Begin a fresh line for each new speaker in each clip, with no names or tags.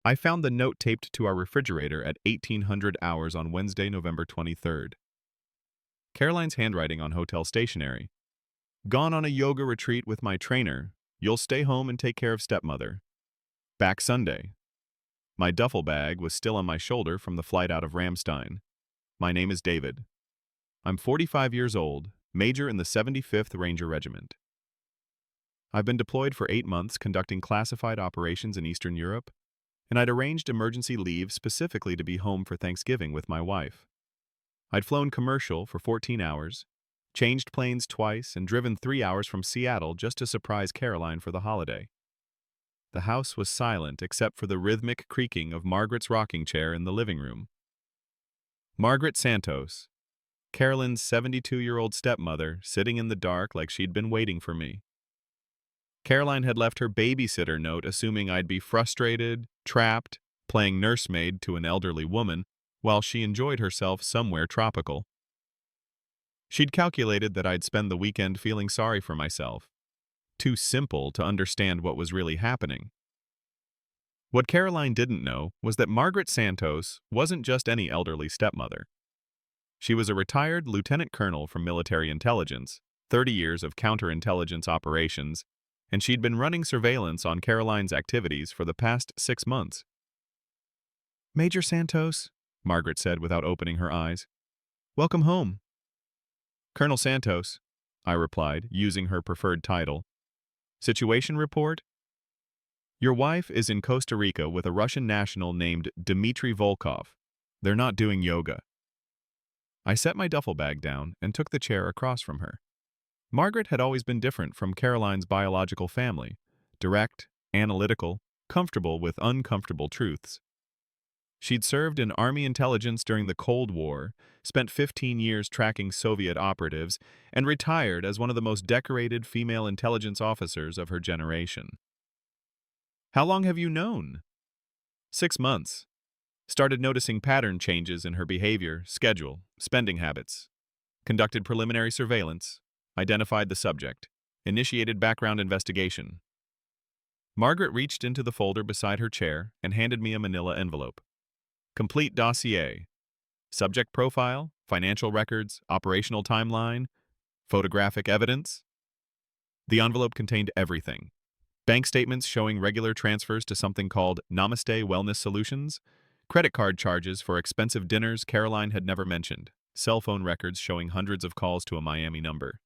I found the note taped to our refrigerator at 1800 hours on Wednesday, November 23rd. Caroline's handwriting on hotel stationery. Gone on a yoga retreat with my trainer. You'll stay home and take care of stepmother. Back Sunday. My duffel bag was still on my shoulder from the flight out of Ramstein. My name is David. I'm 45 years old, major in the 75th Ranger Regiment. I've been deployed for 8 months conducting classified operations in Eastern Europe, and I'd arranged emergency leave specifically to be home for Thanksgiving with my wife. I'd flown commercial for 14 hours, changed planes twice, and driven 3 hours from Seattle just to surprise Caroline for the holiday. The house was silent except for the rhythmic creaking of Margaret's rocking chair in the living room. Margaret Santos, Caroline's 72-year-old stepmother, sitting in the dark like she'd been waiting for me. Caroline had left her babysitter note assuming I'd be frustrated, trapped, playing nursemaid to an elderly woman, while she enjoyed herself somewhere tropical. She'd calculated that I'd spend the weekend feeling sorry for myself, too simple to understand what was really happening. What Caroline didn't know was that Margaret Santos wasn't just any elderly stepmother. She was a retired lieutenant colonel from military intelligence, 30 years of counterintelligence operations, and she'd been running surveillance on Caroline's activities for the past 6 months. "Major Santos," Margaret said without opening her eyes. "Welcome home." "Colonel Santos," I replied, using her preferred title. "Situation report? Your wife is in Costa Rica with a Russian national named Dmitry Volkov. They're not doing yoga." I set my duffel bag down and took the chair across from her. Margaret had always been different from Caroline's biological family, direct, analytical, comfortable with uncomfortable truths. She'd served in Army intelligence during the Cold War, spent 15 years tracking Soviet operatives, and retired as one of the most decorated female intelligence officers of her generation. "How long have you known?" "6 months. Started noticing pattern changes in her behavior, schedule, spending habits. Conducted preliminary surveillance, identified the subject, initiated background investigation." Margaret reached into the folder beside her chair and handed me a manila envelope. "Complete dossier. Subject profile, financial records, operational timeline, photographic evidence." The envelope contained everything. Bank statements showing regular transfers to something called Namaste Wellness Solutions, credit card charges for expensive dinners Caroline had never mentioned, cell phone records showing hundreds of calls to a Miami number,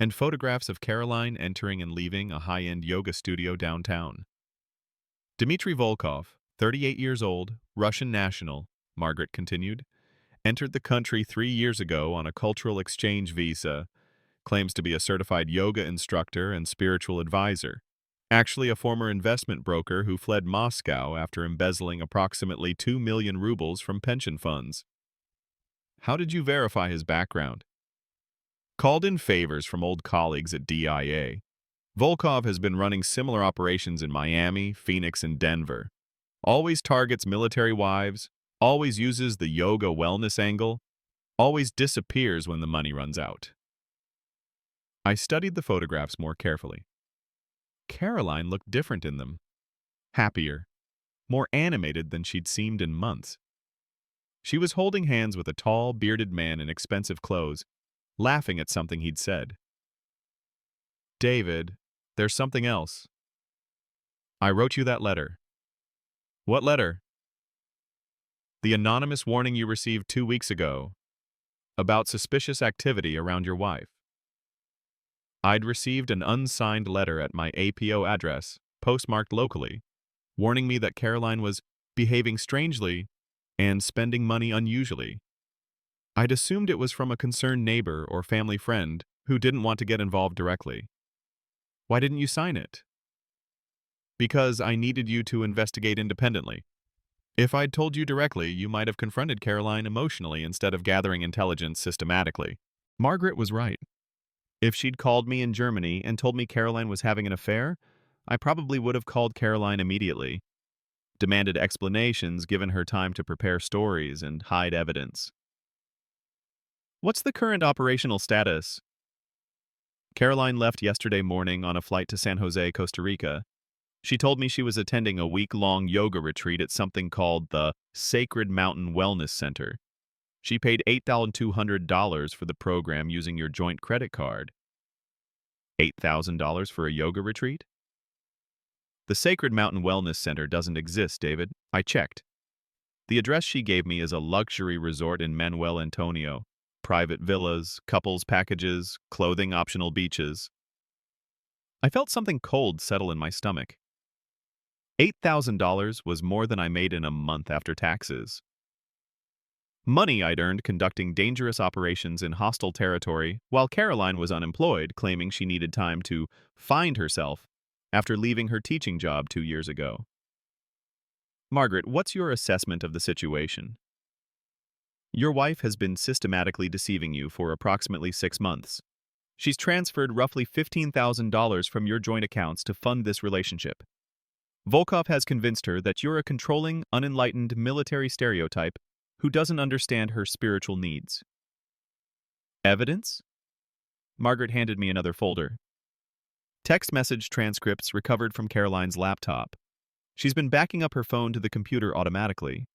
and photographs of Caroline entering and leaving a high-end yoga studio downtown. "Dmitry Volkov, 38 years old, Russian national," Margaret continued, "entered the country 3 years ago on a cultural exchange visa, claims to be a certified yoga instructor and spiritual advisor. Actually a former investment broker who fled Moscow after embezzling approximately 2 million rubles from pension funds." "How did you verify his background?" "Called in favors from old colleagues at DIA. Volkov has been running similar operations in Miami, Phoenix, and Denver. Always targets military wives, always uses the yoga wellness angle, always disappears when the money runs out." I studied the photographs more carefully. Caroline looked different in them. Happier, more animated than she'd seemed in months. She was holding hands with a tall, bearded man in expensive clothes, laughing at something he'd said. "David, there's something else. I wrote you that letter." "What letter?" "The anonymous warning you received 2 weeks ago about suspicious activity around your wife." I'd received an unsigned letter at my APO address, postmarked locally, warning me that Caroline was behaving strangely and spending money unusually. I'd assumed it was from a concerned neighbor or family friend who didn't want to get involved directly. "Why didn't you sign it?" "Because I needed you to investigate independently. If I'd told you directly, you might have confronted Caroline emotionally instead of gathering intelligence systematically." Margaret was right. If she'd called me in Germany and told me Caroline was having an affair, I probably would have called Caroline immediately, demanded explanations given her time to prepare stories and hide evidence. "What's the current operational status?" "Caroline left yesterday morning on a flight to San Jose, Costa Rica. She told me she was attending a week-long yoga retreat at something called the Sacred Mountain Wellness Center. She paid $8,200 for the program using your joint credit card. $8,000 for a yoga retreat? The Sacred Mountain Wellness Center doesn't exist, David. I checked. The address she gave me is a luxury resort in Manuel Antonio. Private villas, couples packages, clothing optional beaches. I felt something cold settle in my stomach. $8,000 was more than I made in a month after taxes. Money I'd earned conducting dangerous operations in hostile territory while Caroline was unemployed, claiming she needed time to find herself after leaving her teaching job 2 years ago. Margaret, what's your assessment of the situation? Your wife has been systematically deceiving you for approximately 6 months. She's transferred roughly $15,000 from your joint accounts to fund this relationship. Volkov has convinced her that you're a controlling, unenlightened military stereotype who doesn't understand her spiritual needs. Evidence? Margaret handed me another folder. Text message transcripts recovered from Caroline's laptop. She's been backing up her phone to the computer automatically.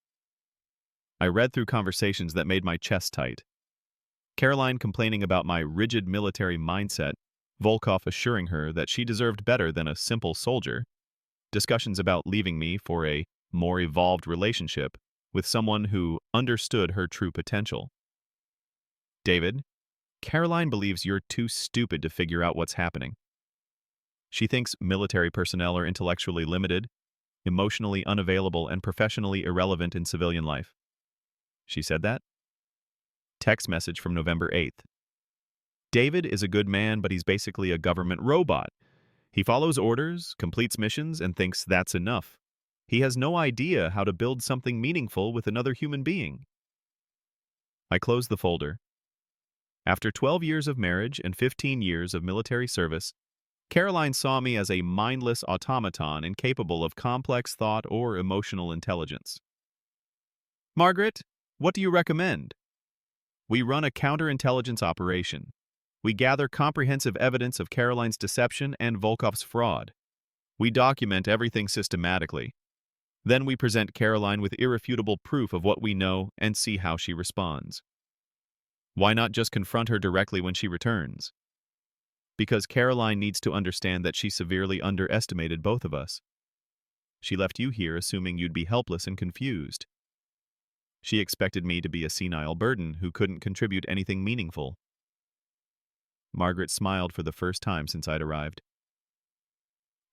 I read through conversations that made my chest tight. Caroline complaining about my rigid military mindset, Volkov assuring her that she deserved better than a simple soldier, discussions about leaving me for a more evolved relationship with someone who understood her true potential. David, Caroline believes you're too stupid to figure out what's happening. She thinks military personnel are intellectually limited, emotionally unavailable, and professionally irrelevant in civilian life. She said that? Text message from November 8th. David is a good man, but he's basically a government robot. He follows orders, completes missions, and thinks that's enough. He has no idea how to build something meaningful with another human being. I closed the folder. After 12 years of marriage and 15 years of military service, Caroline saw me as a mindless automaton incapable of complex thought or emotional intelligence. Margaret, what do you recommend? We run a counterintelligence operation. We gather comprehensive evidence of Caroline's deception and Volkov's fraud. We document everything systematically. Then we present Caroline with irrefutable proof of what we know and see how she responds. Why not just confront her directly when she returns? Because Caroline needs to understand that she severely underestimated both of us. She left you here assuming you'd be helpless and confused. She expected me to be a senile burden who couldn't contribute anything meaningful. Margaret smiled for the first time since I'd arrived.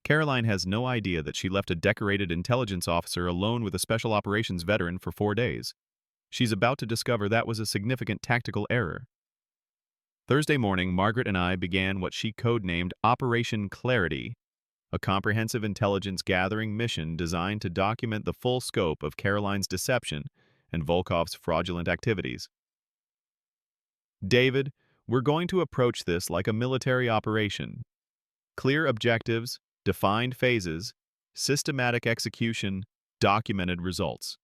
Caroline has no idea that she left a decorated intelligence officer alone with a special operations veteran for 4 days. She's about to discover that was a significant tactical error. Thursday morning, Margaret and I began what she codenamed Operation Clarity, a comprehensive intelligence gathering mission designed to document the full scope of Caroline's deception and Volkov's fraudulent activities. David, we're going to approach this like a military operation. Clear objectives, defined phases, systematic execution, documented results.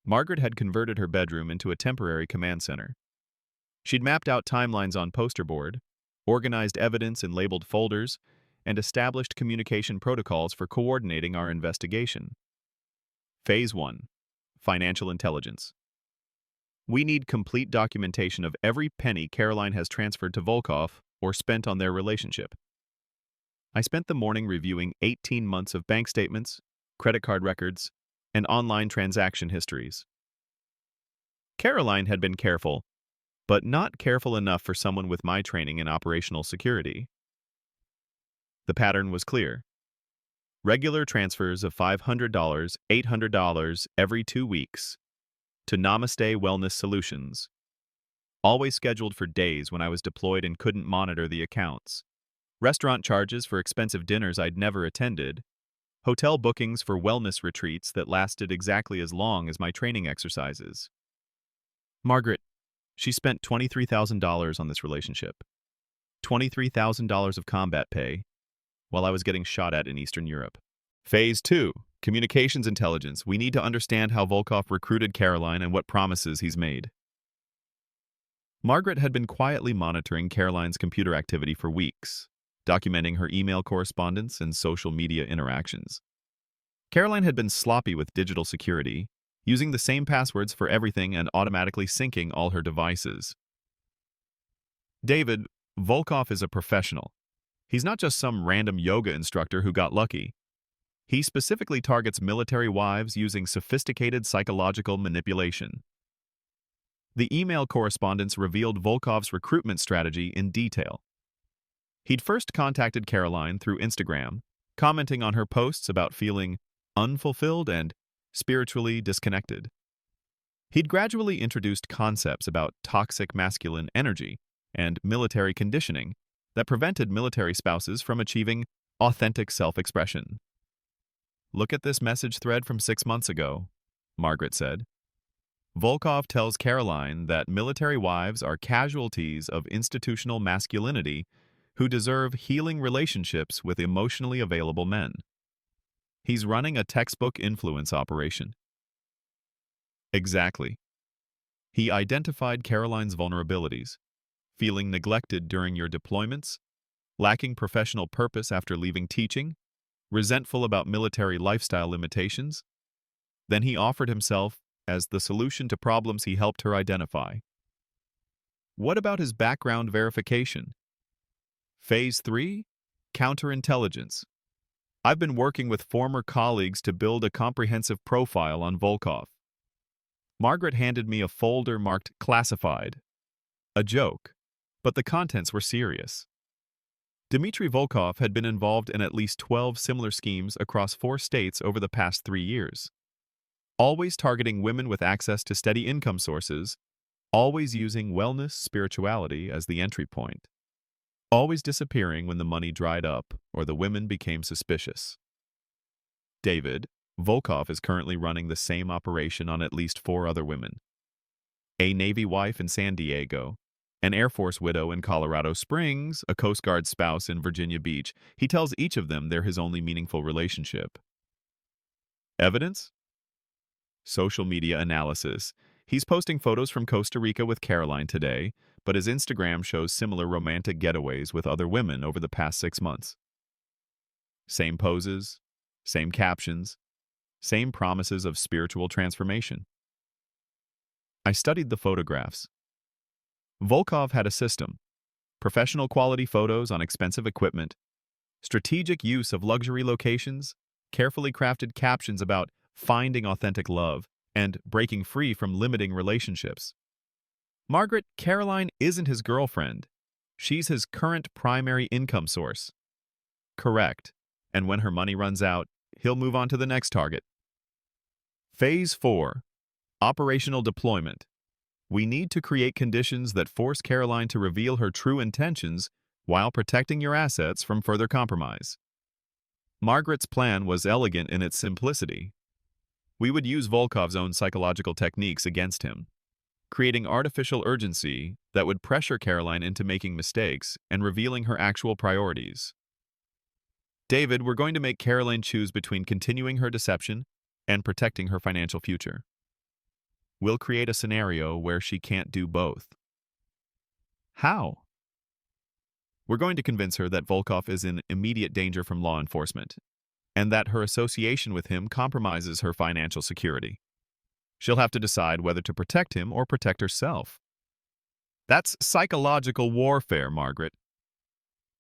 Margaret had converted her bedroom into a temporary command center. She'd mapped out timelines on poster board, organized evidence in labeled folders, and established communication protocols for coordinating our investigation. Phase 1. Financial intelligence. We need complete documentation of every penny Caroline has transferred to Volkov or spent on their relationship. I spent the morning reviewing 18 months of bank statements, credit card records, and online transaction histories. Caroline had been careful, but not careful enough for someone with my training in operational security. The pattern was clear. Regular transfers of $500, $800 every 2 weeks to Namaste Wellness Solutions, always scheduled for days when I was deployed and couldn't monitor the accounts. Restaurant charges for expensive dinners I'd never attended, hotel bookings for wellness retreats that lasted exactly as long as my training exercises. Margaret, she spent $23,000 on this relationship. $23,000 of combat pay, while I was getting shot at in Eastern Europe. Phase 2. Communications intelligence. We need to understand how Volkov recruited Caroline and what promises he's made. Margaret had been quietly monitoring Caroline's computer activity for weeks, documenting her email correspondence and social media interactions. Caroline had been sloppy with digital security, using the same passwords for everything and automatically syncing all her devices. David, Volkov is a professional. He's not just some random yoga instructor who got lucky. He specifically targets military wives using sophisticated psychological manipulation. The email correspondence revealed Volkov's recruitment strategy in detail. He'd first contacted Caroline through Instagram, commenting on her posts about feeling unfulfilled and spiritually disconnected. He'd gradually introduced concepts about toxic masculine energy and military conditioning that prevented military spouses from achieving authentic self-expression. "Look at this message thread from 6 months ago," Margaret said. Volkov tells Caroline that military wives are casualties of institutional masculinity who deserve healing relationships with emotionally available men. He's running a textbook influence operation. Exactly. He identified Caroline's vulnerabilities: feeling neglected during your deployments, lacking professional purpose after leaving teaching, resentful about military lifestyle limitations. Then he offered himself as the solution to problems he helped her identify. What about his background verification? Phase 3? Counterintelligence. I've been working with former colleagues to build a comprehensive profile on Volkov. Margaret handed me a folder marked classified. A joke, but the contents were serious. Dmitry Volkov had been involved in at least 12 similar schemes across 4 states over the past 3 years. Always targeting women with access to steady income sources, always using wellness spirituality as the entry point. Always disappearing when the money dried up or the women became suspicious. David, Volkov is currently running the same operation on at least 4 other women. A Navy wife in San Diego, an Air Force widow in Colorado Springs, a Coast Guard spouse in Virginia Beach. He tells each of them they're his only meaningful relationship. Evidence? Social media analysis. He's posting photos from Costa Rica with Caroline today, but his Instagram shows similar romantic getaways with other women over the past 6 months. Same poses, same captions, same promises of spiritual transformation. I studied the photographs. Volkov had a system: professional quality photos on expensive equipment, strategic use of luxury locations, carefully crafted captions about finding authentic love, and breaking free from limiting relationships. Margaret, Caroline isn't his girlfriend. She's his current primary income source. Correct. And when her money runs out, he'll move on to the next target. Phase 4. Operational deployment. We need to create conditions that force Caroline to reveal her true intentions while protecting your assets from further compromise. Margaret's plan was elegant in its simplicity. We would use Volkov's own psychological techniques against him, creating artificial urgency that would pressure Caroline into making mistakes and revealing her actual priorities. David, we're going to make Caroline choose between continuing her deception and protecting her financial future. We'll create a scenario where she can't do both. How? We're going to convince her that Volkov is in immediate danger from law enforcement, and that her association with him compromises her financial security. She'll have to decide whether to protect him or protect herself. That's psychological warfare, Margaret.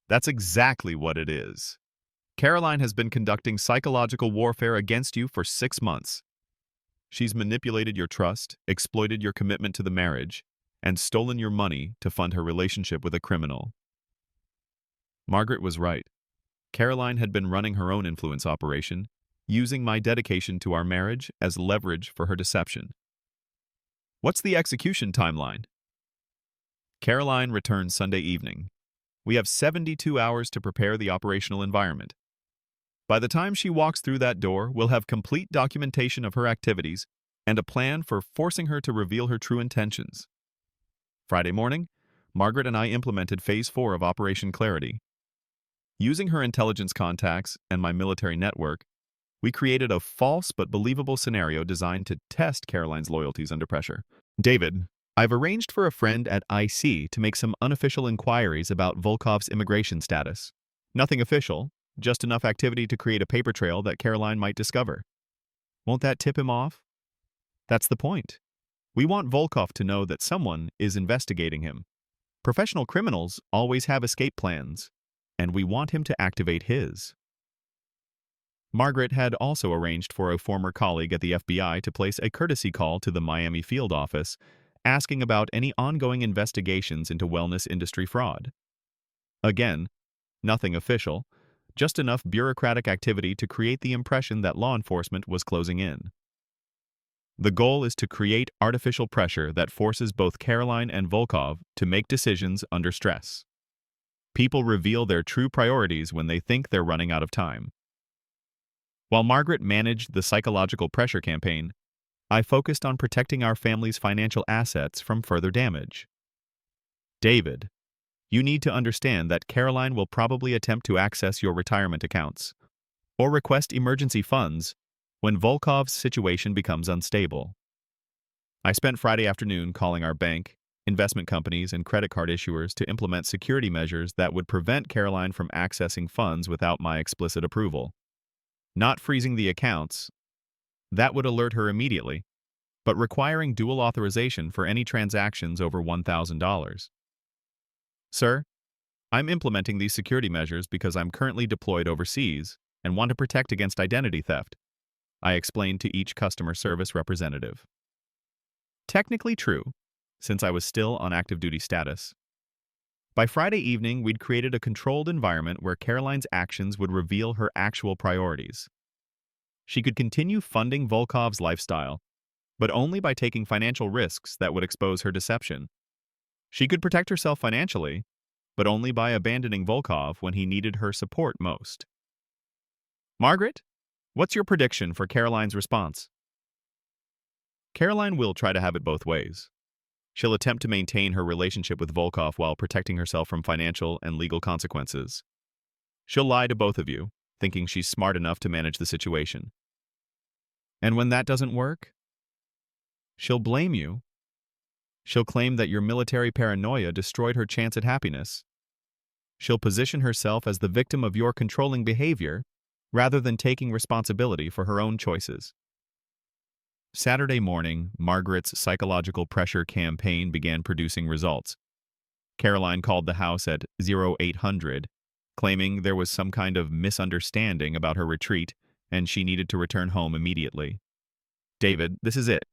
That's exactly what it is. Caroline has been conducting psychological warfare against you for 6 months. She's manipulated your trust, exploited your commitment to the marriage, and stolen your money to fund her relationship with a criminal. Margaret was right. Caroline had been running her own influence operation, using my dedication to our marriage as leverage for her deception. What's the execution timeline? Caroline returns Sunday evening. We have 72 hours to prepare the operational environment. By the time she walks through that door, we'll have complete documentation of her activities and a plan for forcing her to reveal her true intentions. Friday morning, Margaret and I implemented Phase 4 of Operation Clarity. Using her intelligence contacts and my military network, we created a false but believable scenario designed to test Caroline's loyalties under pressure. David, I've arranged for a friend at IC to make some unofficial inquiries about Volkov's immigration status. Nothing official, just enough activity to create a paper trail that Caroline might discover. Won't that tip him off? That's the point. We want Volkov to know that someone is investigating him. Professional criminals always have escape plans, and we want him to activate his. Margaret had also arranged for a former colleague at the FBI to place a courtesy call to the Miami field office, asking about any ongoing investigations into wellness industry fraud. Again, nothing official, just enough bureaucratic activity to create the impression that law enforcement was closing in. The goal is to create artificial pressure that forces both Caroline and Volkov to make decisions under stress. People reveal their true priorities when they think they're running out of time. While Margaret managed the psychological pressure campaign, I focused on protecting our family's financial assets from further damage. David, you need to understand that Caroline will probably attempt to access your retirement accounts or request emergency funds when Volkov's situation becomes unstable. I spent Friday afternoon calling our bank, investment companies, and credit card issuers to implement security measures that would prevent Caroline from accessing funds without my explicit approval. Not freezing the accounts, that would alert her immediately, but requiring dual authorization for any transactions over $1,000. Sir, I'm implementing these security measures because I'm currently deployed overseas and want to protect against identity theft, I explained to each customer service representative. Technically true, since I was still on active duty status. By Friday evening, we'd created a controlled environment where Caroline's actions would reveal her actual priorities. She could continue funding Volkov's lifestyle, but only by taking financial risks that would expose her deception. She could protect herself financially, but only by abandoning Volkov when he needed her support most. Margaret, what's your prediction for Caroline's response? Caroline will try to have it both ways. She'll attempt to maintain her relationship with Volkov while protecting herself from financial and legal consequences. She'll lie to both of you, thinking she's smart enough to manage the situation. And when that doesn't work, she'll blame you. She'll claim that your military paranoia destroyed her chance at happiness. She'll position herself as the victim of your controlling behavior rather than taking responsibility for her own choices. Saturday morning, Margaret's psychological pressure campaign began producing results. Caroline called the house at 0800, claiming there was some kind of misunderstanding about her retreat and she needed to return home immediately. David, this is it.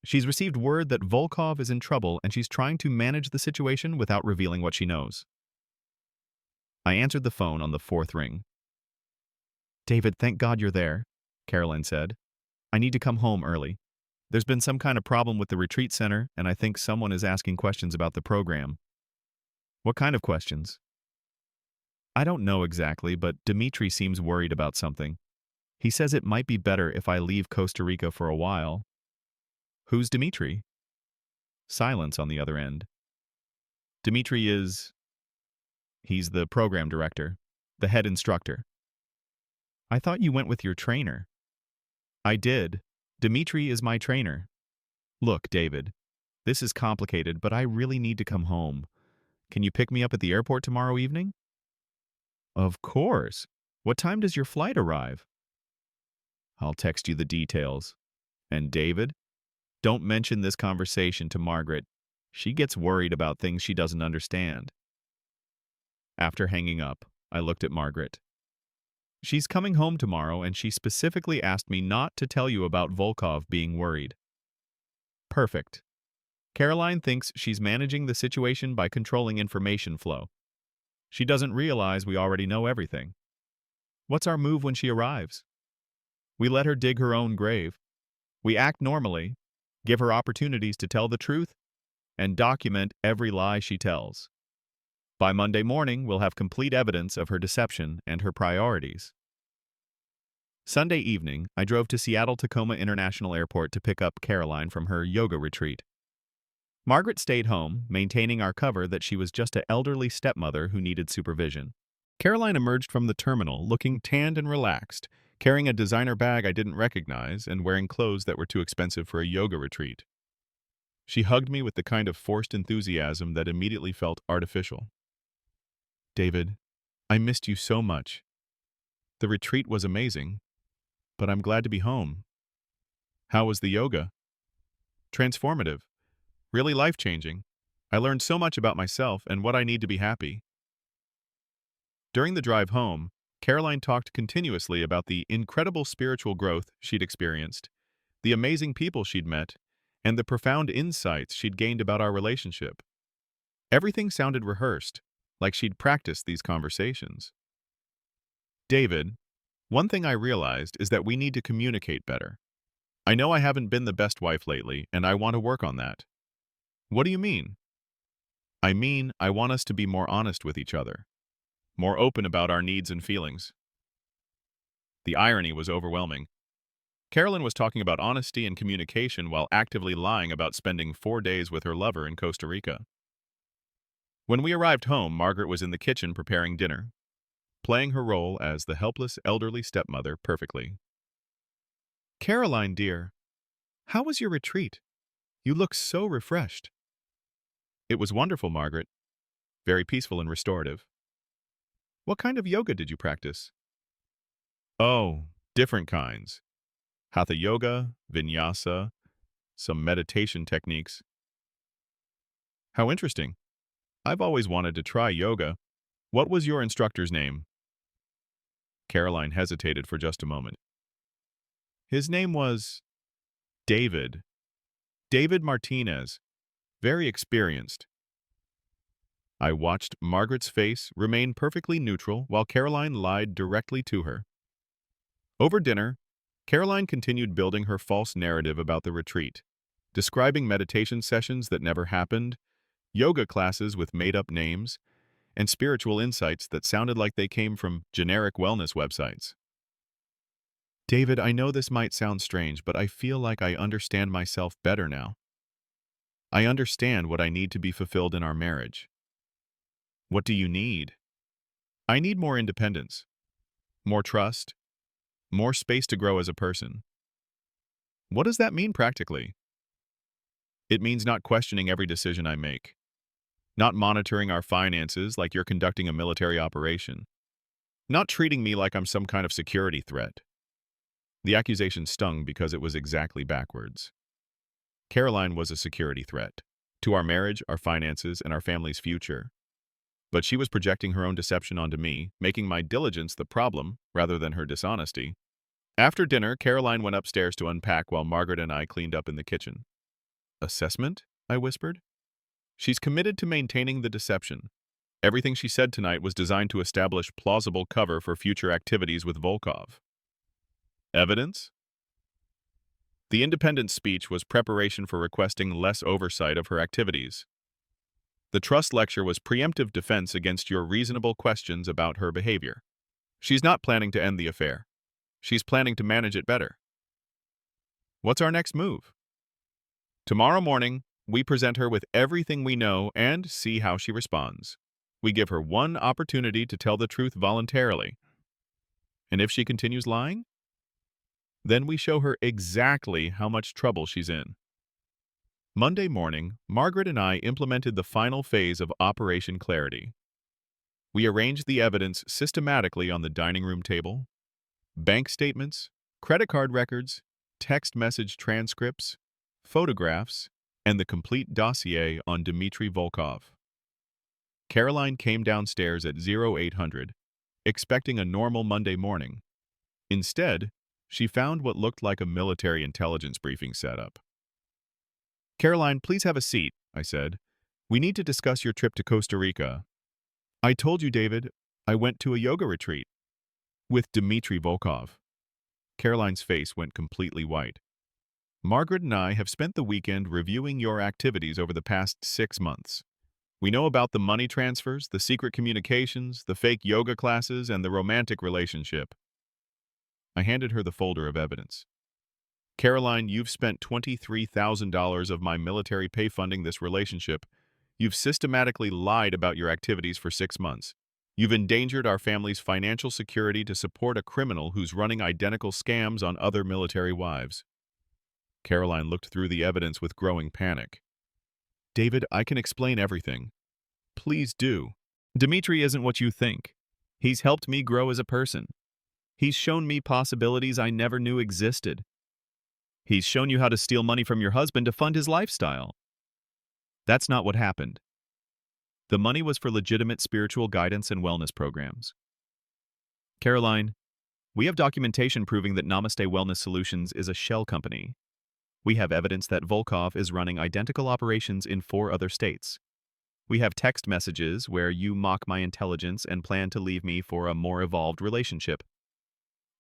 She's received word that Volkov is in trouble and she's trying to manage the situation without revealing what she knows. I answered the phone on the fourth ring. David, thank God you're there, Caroline said. I need to come home early. There's been some kind of problem with the retreat center, and I think someone is asking questions about the program. What kind of questions? I don't know exactly, but Dmitry seems worried about something. He says it might be better if I leave Costa Rica for a while. Who's Dmitry? Silence on the other end. Dmitry is... He's the program director, the head instructor. I thought you went with your trainer. I did. Dmitry is my trainer. Look, David, this is complicated, but I really need to come home. Can you pick me up at the airport tomorrow evening? Of course. What time does your flight arrive? I'll text you the details. And David, don't mention this conversation to Margaret. She gets worried about things she doesn't understand. After hanging up, I looked at Margaret. She's coming home tomorrow, and she specifically asked me not to tell you about Volkov being worried. Perfect. Caroline thinks she's managing the situation by controlling information flow. She doesn't realize we already know everything. What's our move when she arrives? We let her dig her own grave. We act normally, give her opportunities to tell the truth, and document every lie she tells. By Monday morning, we'll have complete evidence of her deception and her priorities. Sunday evening, I drove to Seattle-Tacoma International Airport to pick up Caroline from her yoga retreat. Margaret stayed home, maintaining our cover that she was just an elderly stepmother who needed supervision. Caroline emerged from the terminal looking tanned and relaxed, carrying a designer bag I didn't recognize and wearing clothes that were too expensive for a yoga retreat. She hugged me with the kind of forced enthusiasm that immediately felt artificial. David, I missed you so much. The retreat was amazing, but I'm glad to be home. How was the yoga? Transformative. Really life-changing. I learned so much about myself and what I need to be happy. During the drive home, Caroline talked continuously about the incredible spiritual growth she'd experienced, the amazing people she'd met, and the profound insights she'd gained about our relationship. Everything sounded rehearsed, like she'd practiced these conversations. David, one thing I realized is that we need to communicate better. I know I haven't been the best wife lately, and I want to work on that. What do you mean? I mean, I want us to be more honest with each other, more open about our needs and feelings. The irony was overwhelming. Carolyn was talking about honesty and communication while actively lying about spending 4 days with her lover in Costa Rica. When we arrived home, Margaret was in the kitchen preparing dinner, playing her role as the helpless elderly stepmother perfectly. Caroline, dear, how was your retreat? You look so refreshed. It was wonderful, Margaret. Very peaceful and restorative. What kind of yoga did you practice? Oh, different kinds. Hatha yoga, vinyasa, some meditation techniques. How interesting. I've always wanted to try yoga. What was your instructor's name? Caroline hesitated for just a moment. His name was David. David Martinez. Very experienced. I watched Margaret's face remain perfectly neutral while Caroline lied directly to her. Over dinner, Caroline continued building her false narrative about the retreat, describing meditation sessions that never happened, yoga classes with made-up names, and spiritual insights that sounded like they came from generic wellness websites. David, I know this might sound strange, but I feel like I understand myself better now. I understand what I need to be fulfilled in our marriage. What do you need? I need more independence, more trust, more space to grow as a person. What does that mean practically? It means not questioning every decision I make, not monitoring our finances like you're conducting a military operation, not treating me like I'm some kind of security threat. The accusation stung because it was exactly backwards. Caroline was a security threat to our marriage, our finances, and our family's future. But she was projecting her own deception onto me, making my diligence the problem rather than her dishonesty. After dinner, Caroline went upstairs to unpack while Margaret and I cleaned up in the kitchen. Assessment? I whispered. She's committed to maintaining the deception. Everything she said tonight was designed to establish plausible cover for future activities with Volkov. Evidence? The independent speech was preparation for requesting less oversight of her activities. The trust lecture was preemptive defense against your reasonable questions about her behavior. She's not planning to end the affair. She's planning to manage it better. What's our next move? Tomorrow morning, we present her with everything we know and see how she responds. We give her one opportunity to tell the truth voluntarily. And if she continues lying, then we show her exactly how much trouble she's in. Monday morning, Margaret and I implemented the final phase of Operation Clarity. We arranged the evidence systematically on the dining room table: bank statements, credit card records, text message transcripts, photographs, and the complete dossier on Dmitry Volkov. Caroline came downstairs at 0800, expecting a normal Monday morning. Instead, she found what looked like a military intelligence briefing setup. Caroline, please have a seat, I said. We need to discuss your trip to Costa Rica. I told you, David, I went to a yoga retreat with Dmitry Volkov. Caroline's face went completely white. Margaret and I have spent the weekend reviewing your activities over the past 6 months. We know about the money transfers, the secret communications, the fake yoga classes, and the romantic relationship. I handed her the folder of evidence. Caroline, you've spent $23,000 of my military pay funding this relationship. You've systematically lied about your activities for 6 months. You've endangered our family's financial security to support a criminal who's running identical scams on other military wives. Caroline looked through the evidence with growing panic. David, I can explain everything. Please do. Dmitry isn't what you think. He's helped me grow as a person. He's shown me possibilities I never knew existed. He's shown you how to steal money from your husband to fund his lifestyle. That's not what happened. The money was for legitimate spiritual guidance and wellness programs. Caroline, we have documentation proving that Namaste Wellness Solutions is a shell company. We have evidence that Volkov is running identical operations in 4 other states. We have text messages where you mock my intelligence and plan to leave me for a more evolved relationship.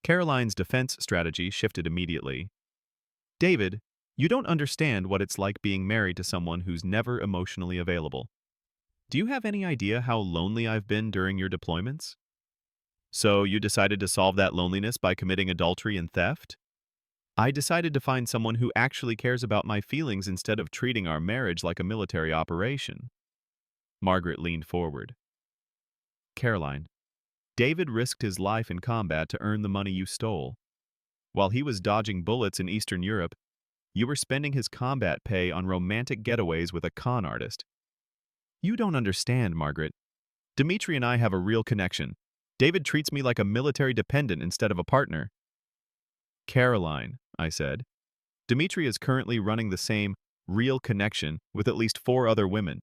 Caroline's defense strategy shifted immediately. David, you don't understand what it's like being married to someone who's never emotionally available. Do you have any idea how lonely I've been during your deployments? So you decided to solve that loneliness by committing adultery and theft? I decided to find someone who actually cares about my feelings instead of treating our marriage like a military operation. Margaret leaned forward. Caroline, David risked his life in combat to earn the money you stole. While he was dodging bullets in Eastern Europe, you were spending his combat pay on romantic getaways with a con artist. You don't understand, Margaret. Dmitri and I have a real connection. David treats me like a military dependent instead of a partner. Caroline, I said, Dmitri is currently running the same real connection with at least 4 other women.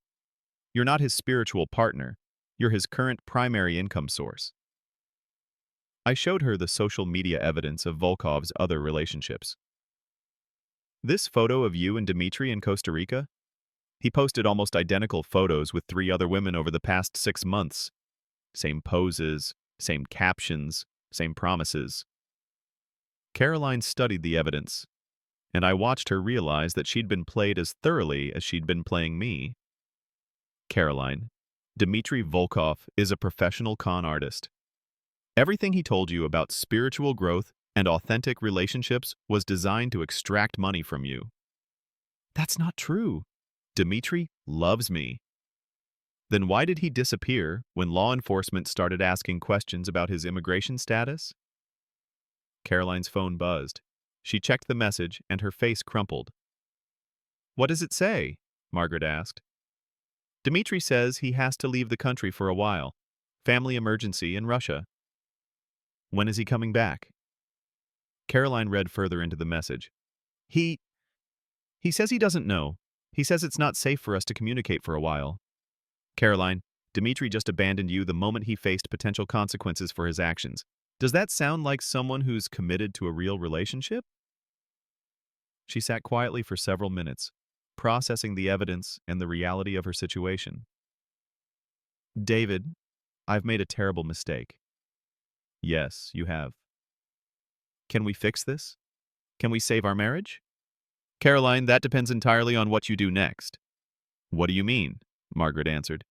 You're not his spiritual partner. You're his current primary income source. I showed her the social media evidence of Volkov's other relationships. This photo of you and Dmitri in Costa Rica? He posted almost identical photos with 3 other women over the past 6 months. Same poses, same captions, same promises. Caroline studied the evidence, and I watched her realize that she'd been played as thoroughly as she'd been playing me. Caroline, Dmitri Volkov is a professional con artist. Everything he told you about spiritual growth and authentic relationships was designed to extract money from you. That's not true. Dmitri loves me. Then why did he disappear when law enforcement started asking questions about his immigration status? Caroline's phone buzzed. She checked the message and her face crumpled. What does it say? Margaret asked. Dmitri says he has to leave the country for a while. Family emergency in Russia. When is he coming back? Caroline read further into the message. He says he doesn't know. He says it's not safe for us to communicate for a while. Caroline, Dmitri just abandoned you the moment he faced potential consequences for his actions. Does that sound like someone who's committed to a real relationship? She sat quietly for several minutes, processing the evidence and the reality of her situation. David, I've made a terrible mistake. Yes, you have. Can we fix this? Can we save our marriage? Caroline, that depends entirely on what you do next. What do you mean? Margaret answered.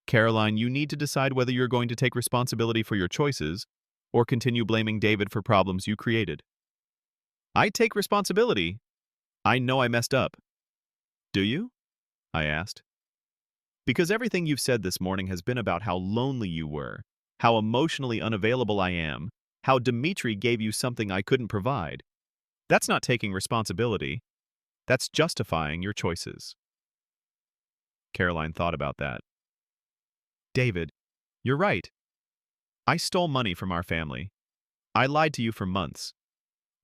Caroline, you need to decide whether you're going to take responsibility for your choices or continue blaming David for problems you created. I take responsibility. I know I messed up. Do you? I asked. Because everything you've said this morning has been about how lonely you were, how emotionally unavailable I am, how Dmitri gave you something I couldn't provide. That's not taking responsibility. That's justifying your choices. Caroline thought about that. David, you're right. I stole money from our family. I lied to you for months.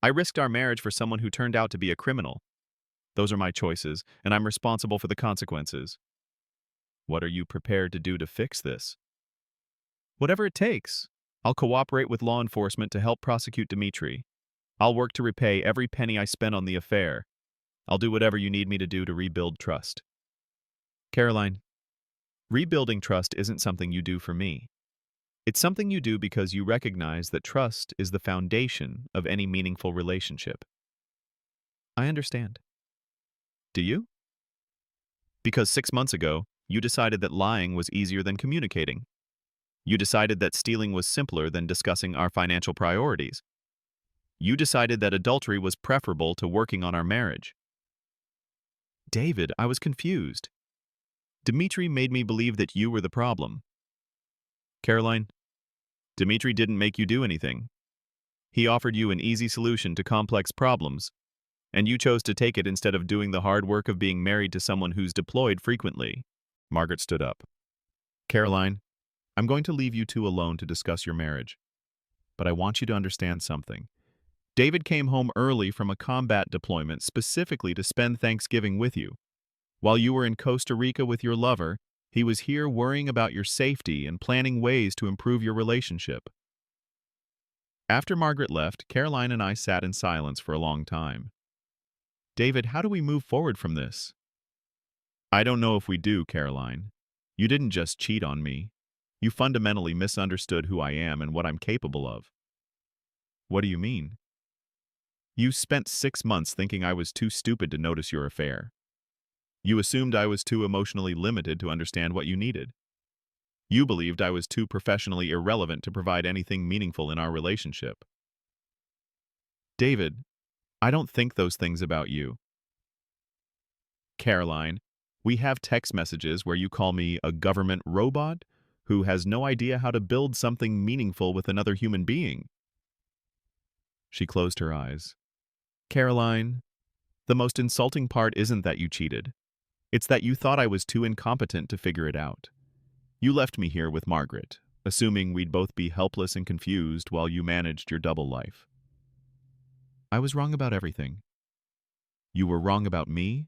I risked our marriage for someone who turned out to be a criminal. Those are my choices, and I'm responsible for the consequences. What are you prepared to do to fix this? Whatever it takes. I'll cooperate with law enforcement to help prosecute Dmitri. I'll work to repay every penny I spent on the affair. I'll do whatever you need me to do to rebuild trust. Caroline, rebuilding trust isn't something you do for me. It's something you do because you recognize that trust is the foundation of any meaningful relationship. I understand. Do you? Because 6 months ago, you decided that lying was easier than communicating. You decided that stealing was simpler than discussing our financial priorities. You decided that adultery was preferable to working on our marriage. David, I was confused. Dmitri made me believe that you were the problem. Caroline, Dmitri didn't make you do anything. He offered you an easy solution to complex problems, and you chose to take it instead of doing the hard work of being married to someone who's deployed frequently. Margaret stood up. Caroline, I'm going to leave you two alone to discuss your marriage, but I want you to understand something. David came home early from a combat deployment specifically to spend Thanksgiving with you. While you were in Costa Rica with your lover, he was here worrying about your safety and planning ways to improve your relationship. After Margaret left, Caroline and I sat in silence for a long time. David, how do we move forward from this? I don't know if we do, Caroline. You didn't just cheat on me. You fundamentally misunderstood who I am and what I'm capable of. What do you mean? You spent 6 months thinking I was too stupid to notice your affair. You assumed I was too emotionally limited to understand what you needed. You believed I was too professionally irrelevant to provide anything meaningful in our relationship. David, I don't think those things about you. Caroline, we have text messages where you call me a government robot who has no idea how to build something meaningful with another human being. She closed her eyes. Caroline, the most insulting part isn't that you cheated. It's that you thought I was too incompetent to figure it out. You left me here with Margaret, assuming we'd both be helpless and confused while you managed your double life. I was wrong about everything. You were wrong about me,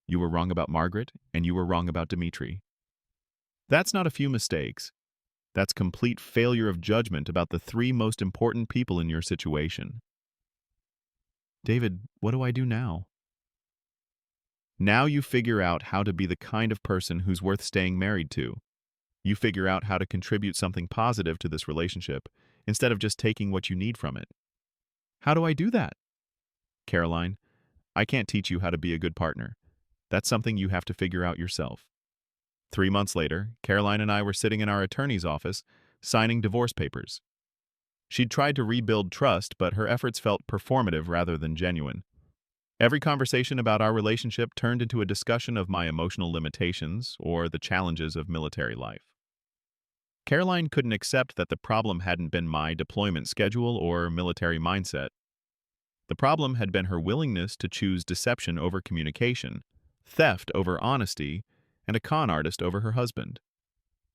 you were wrong about Margaret, and you were wrong about Dimitri. That's not a few mistakes. That's complete failure of judgment about the three most important people in your situation. David, what do I do now? Now you figure out how to be the kind of person who's worth staying married to. You figure out how to contribute something positive to this relationship instead of just taking what you need from it. How do I do that? Caroline, I can't teach you how to be a good partner. That's something you have to figure out yourself. 3 months later, Caroline and I were sitting in our attorney's office, signing divorce papers. She'd tried to rebuild trust, but her efforts felt performative rather than genuine. Every conversation about our relationship turned into a discussion of my emotional limitations or the challenges of military life. Caroline couldn't accept that the problem hadn't been my deployment schedule or military mindset. The problem had been her willingness to choose deception over communication, theft over honesty, and a con artist over her husband.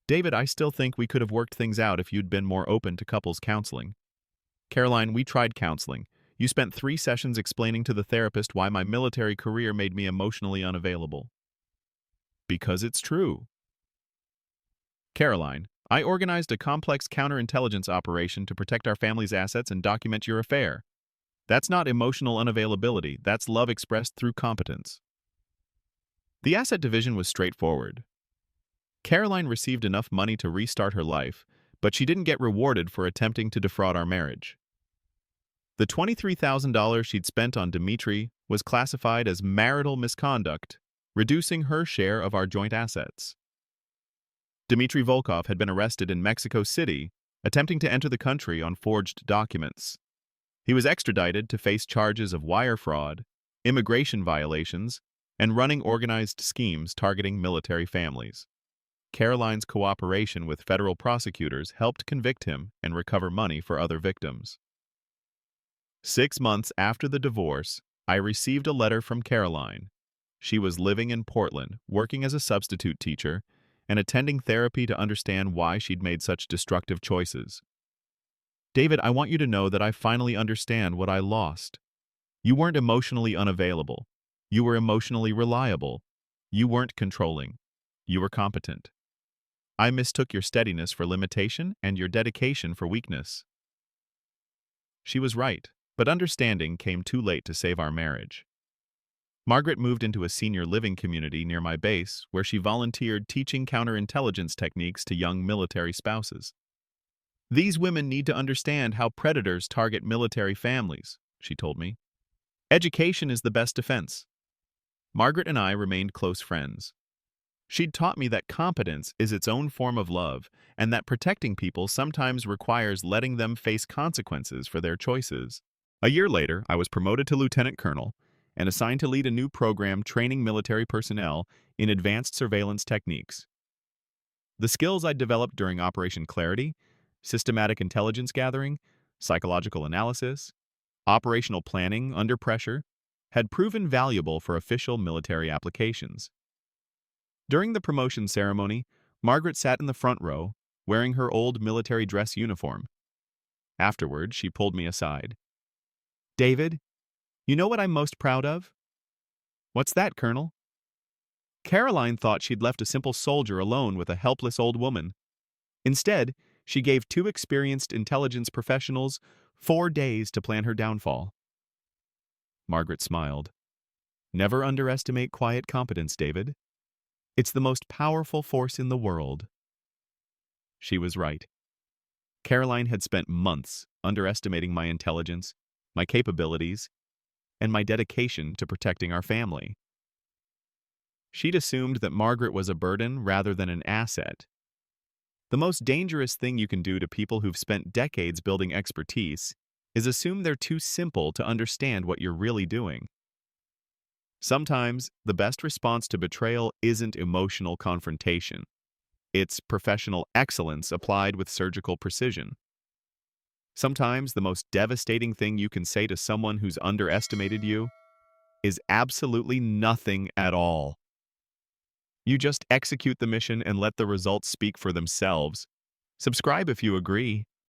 David, I still think we could have worked things out if you'd been more open to couples counseling. Caroline, we tried counseling. You spent 3 sessions explaining to the therapist why my military career made me emotionally unavailable. Because it's true. Caroline, I organized a complex counterintelligence operation to protect our family's assets and document your affair. That's not emotional unavailability, that's love expressed through competence. The asset division was straightforward. Caroline received enough money to restart her life, but she didn't get rewarded for attempting to defraud our marriage. The $23,000 she'd spent on Dimitri was classified as marital misconduct, reducing her share of our joint assets. Dmitry Volkov had been arrested in Mexico City, attempting to enter the country on forged documents. He was extradited to face charges of wire fraud, immigration violations, and running organized schemes targeting military families. Caroline's cooperation with federal prosecutors helped convict him and recover money for other victims. 6 months after the divorce, I received a letter from Caroline. She was living in Portland, working as a substitute teacher, and attending therapy to understand why she'd made such destructive choices. David, I want you to know that I finally understand what I lost. You weren't emotionally unavailable. You were emotionally reliable. You weren't controlling. You were competent. I mistook your steadiness for limitation and your dedication for weakness. She was right, but understanding came too late to save our marriage. Margaret moved into a senior living community near my base where she volunteered teaching counterintelligence techniques to young military spouses. These women need to understand how predators target military families, she told me. Education is the best defense. Margaret and I remained close friends. She'd taught me that competence is its own form of love and that protecting people sometimes requires letting them face consequences for their choices. A year later, I was promoted to lieutenant colonel and assigned to lead a new program training military personnel in advanced surveillance techniques. The skills I'd developed during Operation Clarity, systematic intelligence gathering, psychological analysis, operational planning under pressure, had proven valuable for official military applications. During the promotion ceremony, Margaret sat in the front row, wearing her old military dress uniform. Afterward, she pulled me aside. "David, you know what I'm most proud of?" "What's that, Colonel?" Caroline thought she'd left a simple soldier alone with a helpless old woman. Instead, she gave two experienced intelligence professionals 4 days to plan her downfall. Margaret smiled. "Never underestimate quiet competence, David. It's the most powerful force in the world." She was right. Caroline had spent months underestimating my intelligence, my capabilities, and my dedication to protecting our family. She'd assumed that Margaret was a burden rather than an asset. The most dangerous thing you can do to people who've spent decades building expertise is assume they're too simple to understand what you're really doing. Sometimes, the best response to betrayal isn't emotional confrontation. It's professional excellence applied with surgical precision. Sometimes, the most devastating thing you can say to someone who's underestimated you is absolutely nothing at all. You just execute the mission and let the results speak for themselves. Subscribe if you agree.